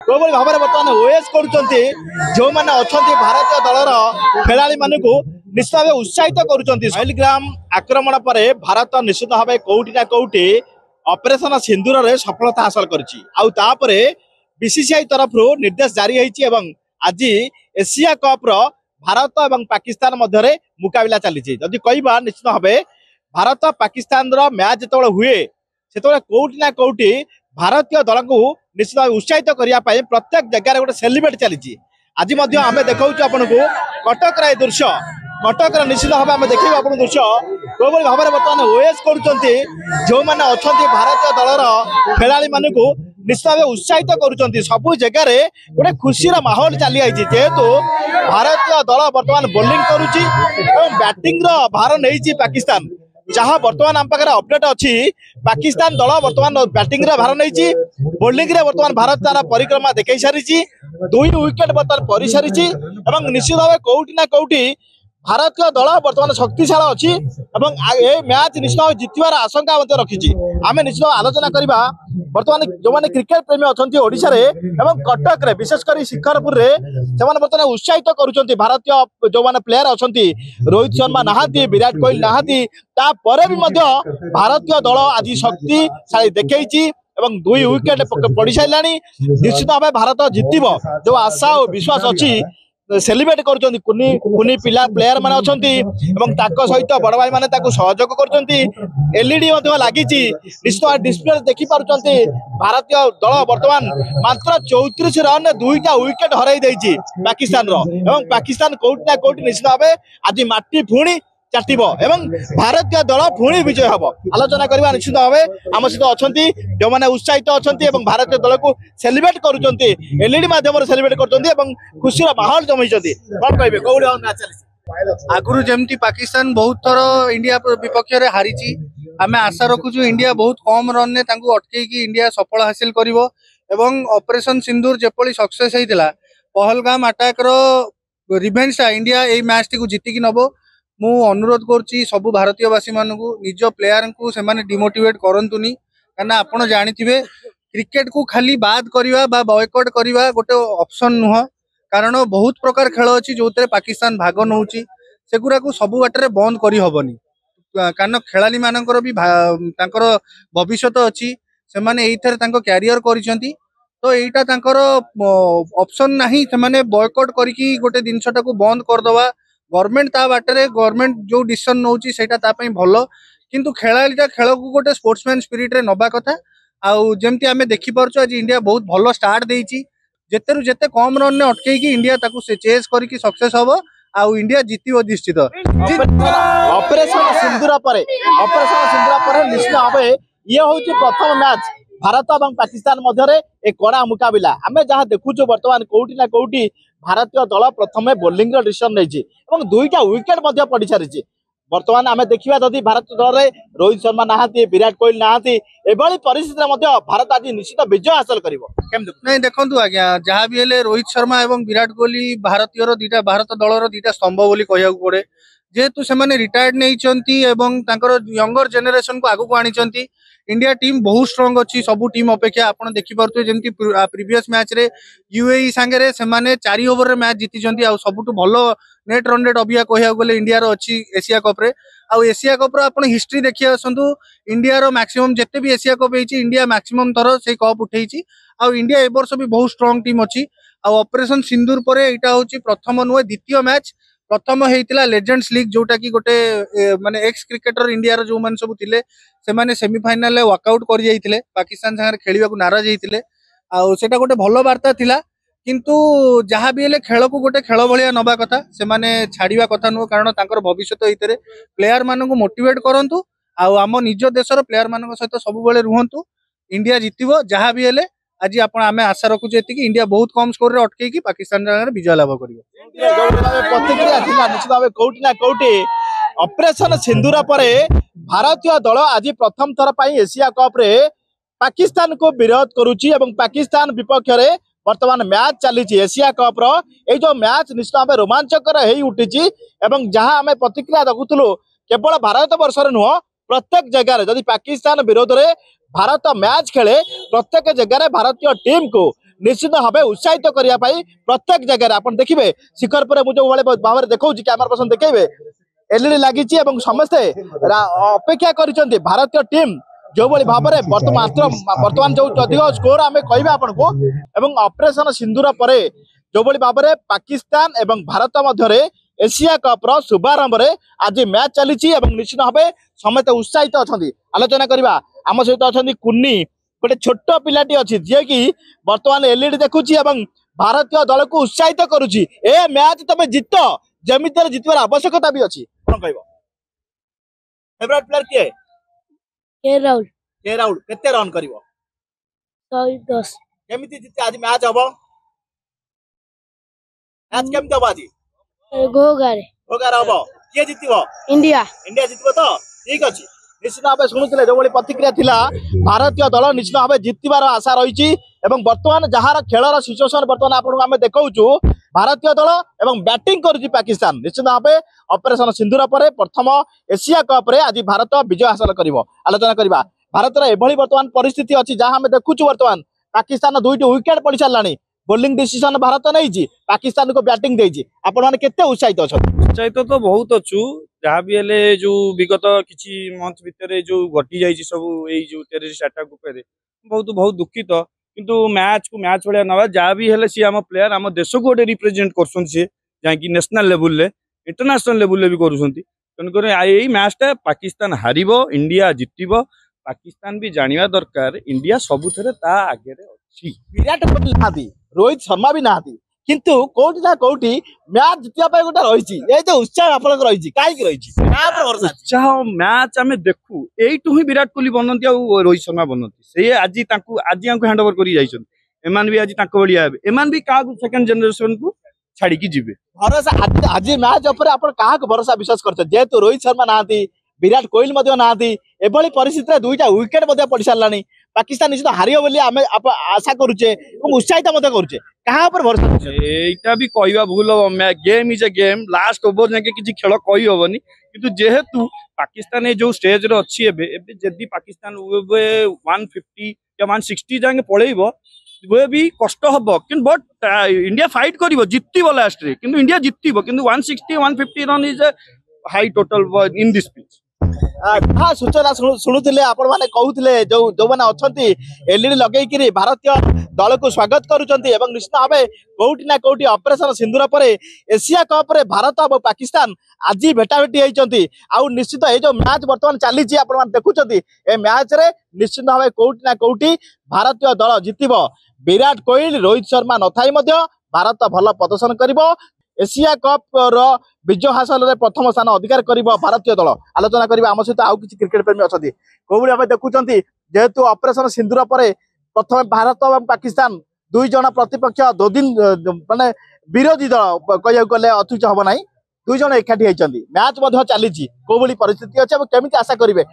कोई भाव में बर्तमान ओएस कर जो मैंने अच्छा भारतीय दलर खेला निश्चित भाव उत्साहित कर आक्रमण पर भारत निश्चित भाव कौटी ना कौटी ऑपरेशन सिंदूर रे सफलता हासिल कर बीसीसीआई तरफ निर्देश जारी होती आज एशिया कप रो भारत और पाकिस्तान मध्य मुकाबला चली जदि कहवा निश्चित भाव भारत पाकिस्तान मैच जो हुए से कौटी ना कौटी भारतीय दल को निश्चित भाव उत्साहित करने प्रत्येक जगह गोटे सेलिब्रेट चली आज आम देखा आपन को कटक दृश्य कटक निश्चित भाव में देखा आपन दृश्य कोई भाव में बर्तमान ओएस कर जो मैंने अच्छा भारतीय दलर खेला निश्चित भाव उत्साहित कर सबू जगार गोटे खुशी माहौल चली आई जेहेतु भारतीय दल बर्तमान बोलिंग करुच्ची बैटिंग भार नहीं पाकिस्तान जहाँ बर्तमान आम पाखे अपडेट अच्छी पाकिस्तान दल बर्तमान बैटिंग भार नहीं बोलिंग बर्तमान भारत तार परिक्रमा देखई सारी 2 विकेट बर्तमान परि सारी निश्चित भाव कौटी ना कौटी भारतीय दल बर्तमान शक्तिशाली अच्छी मैच निश्चित भाव जितबार आशंका रखी आम निश्चित आलोचना करवा बर्तमान जो मैंने क्रिकेट प्रेमी अच्छा ओडिशा रे एवं कटक रे विशेषकर शिखरपुर रे से बर्तमान उत्साहित करुँच भारतीय जो मैंने प्लेयर अच्छा रोहित शर्मा नहांती विराट कोहली नहांती तापर भी भारतीय दल आज शक्तिशाली देखी 2 विकेट पड़ सारा निश्चित भाव भारत जितब जो आशा और विश्वास अच्छी सेलिब्रेट कर कुनी पिला प्लेयर माने अच्छा सहित बड़ भाई माने सहयोग कर एलईडी लगी निश्चित डिस्प्ले देखी पार्टी भारतीय दल बर्तमान मात्र 34 रन 2टा विकेट हर पाकिस्तान पाकिस्तान कौटी ना कौटी निश्चित भाव आज माटी पुणी चाटिब भारतीय दल पुणी विजय हम आलोचना करवा निश्चित भाव आम सहित अच्छा जो मैंने उत्साहित अच्छा भारतीय दल को सेलिब्रेट करुँच एलईडी मध्यम सेलिब्रेट कर खुशी माहौल जमी कौन कहे कौन मैच चली आगुरी जमती पाकिस्तान बहुत थर इंडिया विपक्ष में हारी आम आशा रखुचु इंडिया बहुत कम रन ने अटकई इंडिया सफल हासिल करिवो एवं ऑपरेशन सिंदूर जेपली सक्सेस होइतिला पहलगाम अटैक रो रिवेंज इंडिया ए मैच टी को जीतिकी नबो मु अनुरोध करुच्ची सबु भारतीयवासी मानू निज प्लेयर को से डिमोटिवेट करंतुनी कहना आपण जानिथिबे क्रिकेट को खाली बाद करवा बॉयकॉट करवा गोटे ऑप्शन नुह कारण बहुत प्रकार खेल अच्छी जो पाकिस्तान भाग नौची सेगुरा को सबु बाटर बंद करी हबनी कारण खेलाड़ी मानकर भी भविष्य अच्छी से क्यारियर करिसेंती तो यहीटा तांकर ऑप्शन नहीं से बॉयकॉट करके गोटे जिनसटा को बंद करदवा गवर्नमेंट ता बाटर गवर्नमेंट जो डिसीजन नौची सेटा ता पई भलो किंतु खेलाड़ीटा खेल को गोटे स्पोर्ट्समैन स्पिरिट रे नबा कथा आउ जेमती आमे देखि परछो आज इंडिया बहुत भलो स्टार्ट देइची जेतेरु जेते कम रन ने अटकई की इंडिया ताकू से चेस करके सक्सेस हबो आउ इंडिया जीतिबो निश्चित ऑपरेशन सिंदूर पर निश्चित भाव ये होची प्रथम मैच भारत और पाकिस्तान मध्य एक कड़ा मुकाबला आम जहाँ देखुचु बर्तमान कौटी ना कौटी भारतीय दल प्रथम बोलिंग डिसीजन नहीं 2टा विकेट पड़ सारी बर्तमान आम देखा जदि भारतीय दल में रोहित शर्मा नहांती विराट कोहली नहांती एभली परिस्थिति भारत आज निश्चित विजय हासिल कर नहीं देखु आज्ञा जहाँ भी हेले रोहित शर्मा और विराट कोहली भारतीय भारत दलर 2टा स्तंभ बोली कहू पड़े जेहेतु से रिटायर्ड नहीं यंगर जेनेरेशन को आगू आनी इंडिया टीम बहुत स्ट्रॉन्ग अच्छी सबू टीम अपेक्षा आपड़ देखिपे जमी प्रीवियस मैच रे यूएई सांगे से 4 ओवर रे मैच जीति सबुठ भल नेट रन रेट अभिया कहया गले इंडिया रो अच्छी एशिया कप रे एशिया कप रो हिस्ट्री देखिए आसतु इंडिया रो मैक्सिमम जिते भी एशिया कप होती इंडिया मैक्सिमम थर से कप उठे इंडिया ए वर्ष भी बहुत स्ट्रॉन्ग टीम अच्छी ऑपरेशन सिंदूर पर यहाँ हूँ प्रथम नुहे द्वितीय मैच प्रथम होता लेजेंड्स लीग जोटा कि गोटे माने एक्स क्रिकेटर इंडिया जो मैंने सब थे से सेमिफाइनाल वर्कआउट कर जाइए पाकिस्तान सागर खेलने को नाराज होते आटा गोटे भल वार्ता थिला किंतु जहाँ भी हेले खेल को गोटे खेल भाया नवा कथा से छाड़ा कथा नुह कारण भविष्य हितरे प्लेयर मान मोटिवेट करूँ आम निज देशर प्लेयर मान सहित सब रुहतु इंडिया जितब जहाँ भी हेले आज आम आशा रखुचे इंडिया बहुत कम स्कोर अटकई पाकिस्तान विजय लाभ कर प्रतिक्रिया निश्चित भाव कौटी ना कौटी ऑपरेशन सिंदूर पर भारतीय दल आज प्रथम थर पर एशिया कप रे पाकिस्तान को विरोध करुच्ची पाकिस्तान विपक्ष में वर्तमान मैच चली एशिया कप रो जो मैच निश्चित भाव रोमांचकर हो उठी जहाँ आम प्रतिक्रिया देखुलु केवल भारत वर्ष नुह प्रत्येक जगह जदि पाकिस्तान विरोध में भारत मैच खेले प्रत्येक जगह भारतीय टीम को निश्चित भाव उत्साहित करने प्रत्येक जगह आप देखिए शिखर पर मुझे भाव में देखा कैमरा पर्सन देखेबे एलईडी लगी समस्ते अपेक्षा कर भारतीय टीम जो भाव में बर्तमान जो अधिक स्कोर आम कह आपको एवं ऑपरेशन सिंदूर पर जो भाव में पाकिस्तान एवं भारत मध्य एशिया कप शुभारंभ में आज मैच चली निश्चित भाव समस्त उत्साहित अच्छा आलोचना करवा आम सहित अच्छा कुन्नी गोटे छोट पिलाटी अच्छी जी कि बर्तमान एलईडी देखुची भारतीय दल को उत्साहित करुची ए मैच तमे जित जमी जितबार आवश्यकता भी अच्छी कौन कह फेवरेट प्लेयर किए के राहुल केते रन करिवो 110 केमिति जिते आज मैच हबो मैच केमिति हबो आज गोगारे हबो किए जितिबो इंडिया जितिबो तो ठीक अछि निश्चित भाव शुणुले जो प्रतिक्रिया थिला भारतीय दल निश्चित भाव जितबार आशा रही बर्तमान जार खेलर सिचुएसन बर्तमान आपको आम देखु भारतीय दल एवं बैटिंग करुच्ची पाकिस्तान निश्चित भाव ऑपरेशन सिंदूर पर प्रथम एशिया कप रे आज भारत विजय हासिल कर आलोचना करवा भारत एभली बर्तमान परिस्थिति अच्छी जहाँ आम देखु बर्तमान पाकिस्तान 2टी विकेट पड़ सारा बोलिंग डिसीजन भारत नहीं पाकिस्तान को बैटिंग देती आपण मैंने केते उत्साहित अच्छा उत्साहित तो बहुत अच्छु जहाँ भी हेले जो विगत किछि मंथ भितर जो घटी जाइए सब यही जो टेररिस्ट अटैक उपर बहुत बहुत दुखित किंतु मैच को मैच भाया ना जहाँ भी हेले सी आम प्लेयर आम देश को गोटे रिप्रेजेंट कर जाकि नेशनल लेवल रे इंटरनेशनल लेवल रे भी करुँच तेणुक यही मैचटा पाकिस्तान हारिब इंडिया जितब पाकिस्तान भी जानिया दरकार इंडिया सबुथे ता आगे अच्छी विराट कोहली नहांती रोहित शर्मा भी नहांती किंतु कोठी ना कोठी मैच जितिया गोटे रही जो उत्साह आप रही कहीं उत्साह मैच आम देखू यू ही विराट कोहली बनती रोहित शर्मा बनती से आज आज हैंड ओवर कर भी आज भाया एमान भी क्या सेकंड जनरेशन को छाड़ी जीवे भरोसा आज मैच उपर आप भरोसा विश्वास करते जेहेतु रोहित शर्मा नहांती विराट कोहली नहांती एभली परिस्थिति 2टा विकेट पड़ सारा पाकिस्तान निश्चित हारियो बोली आमे आशा करूचे उत्साहित करूचे कहाँ पर भरोसा एटा भी कहवा भूल हम game is a game last over जाके किसी खेल कही हबनी किंतु जेहेतु पाकिस्तान जो स्टेज रे अच्छी जदि पाकिस्तान 150 या 160 जाके पलैब वे भी कष्ट हम बट इंडिया फाइट कर जितब लास्ट रे किंतु इंडिया जितब किंतु 160 150 run is a high total in this pitch हाँ सूचना शुणुले आपण मैंने कहते जो जो मैंने अच्छा एलईडी लगे भारतीय दल को स्वागत करुँच निश्चित भाव कौटी ना कौटी ऑपरेशन सिंदूर पर एशिया कप रे भारत और पाकिस्तान आज भेटाभेटी होती आउ निश्चित ये जो मैच बर्तमान चली देखुं ए मैच रे निश्चित भाव कौटी ना कौटी भारतीय दल जितब विराट कोहली रोहित शर्मा नथाई भारत भल प्रदर्शन कर एशिया कप रो विजय हासिल में प्रथम स्थान अधिकार कर भारतीय दल आलोचना करवा आम सहित आउ कि क्रिकेट प्रेमी अच्छा कौन भाव देखुं जेहेतु ऑपरेशन सिंदूर पर प्रथम भारत और पाकिस्तान 2 जन प्रतिपक्ष 2 दिन माने विरोधी दल कह गले अत्युच्च हम ना 2 जन एकाठी होती मैच चली कौली परिस्थिति अच्छे केमी आशा करेंगे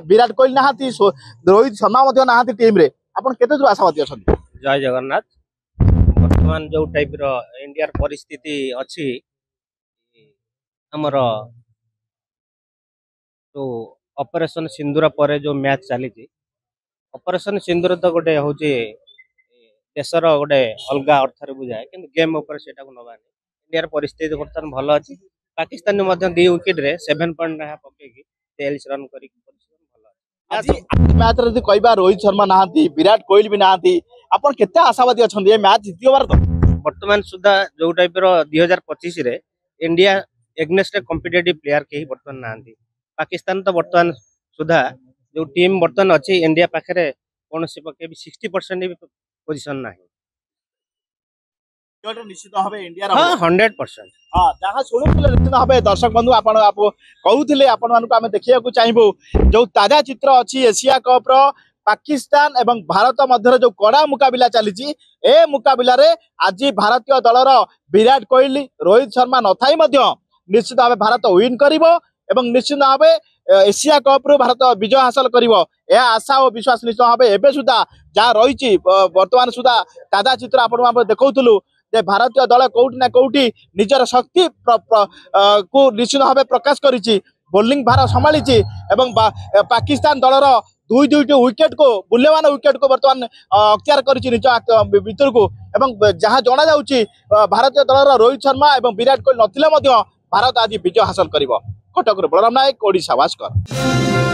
विराट कोहली नहांती रोहित शर्मा नहांती टीम रे आपन केते दूर आशावादी अच्छा जय जगन्नाथ वर्तमान जो टाइप रो इंडिया परिस्थिति अच्छी हमर तो ऑपरेशन सिंदूर पर जो मैच चली ऑपरेशन सिंदूर तो गोटे हूँ देशर गोटे अलग अर्थ बुझाए कि गेम उपर से नवा इंडिया परिस्थिति बर्तमान भल अच्छी पाकिस्तान 2 विकेट रे 7 पॉइंट पकई 43 रन कर मैच रे कहबा रोहित शर्मा नहांती विराट कोहली भी नहांती आपण केते आशावादी अच्छा ये मैच जितिबार तो वर्तमान सुधा जो टाइप रो 2025 रे इंडिया एग्नेस्ट कॉम्पिटिटिव प्लेयर के बर्तमान नहांती पाकिस्तान तो वर्तमान सुधा जो टीम बर्तमान अच्छी इंडिया पाखे कौन से पके 60% भी पोजीशन ना निश्चित भाव इंडिया 100% हाँ जहाँ शुणुले निश्चित भाव दर्शक बंधु आप कहते आपण देखा चाहबू जो ताजा चित्र अच्छी एशिया कप रो पाकिस्तान एवं भारत मध्य जो कड़ा मुकाबिला चली ए मुकाबिला रे आज भारतीय दलर विराट कोहली रोहित शर्मा नथाई निश्चित भाव भारत विन कर निश्चित भाव एशिया कप रु भारत विजय हासिल कर आशा और विश्वास निश्चित भाव एवं सुधा जहाँ रही बर्तमान सुधा ताजा चित्र आप देखुलु जे भारतीय दल कौटी ना कौटी निजर शक्ति को निश्चित भाव प्रकाश करिछि बोलिंग भार संभाली पाकिस्तान दलर दुईटी विकेट को मूल्यवान विकेट को बर्तमान अख्तियार कर भर को जहाँ जना जाऊँगी भारतीय दलर रोहित शर्मा और विराट कोहली नथिले भारत आज विजय हासिल कर। कटक बलराम नायक, ओडिशा भास्कर।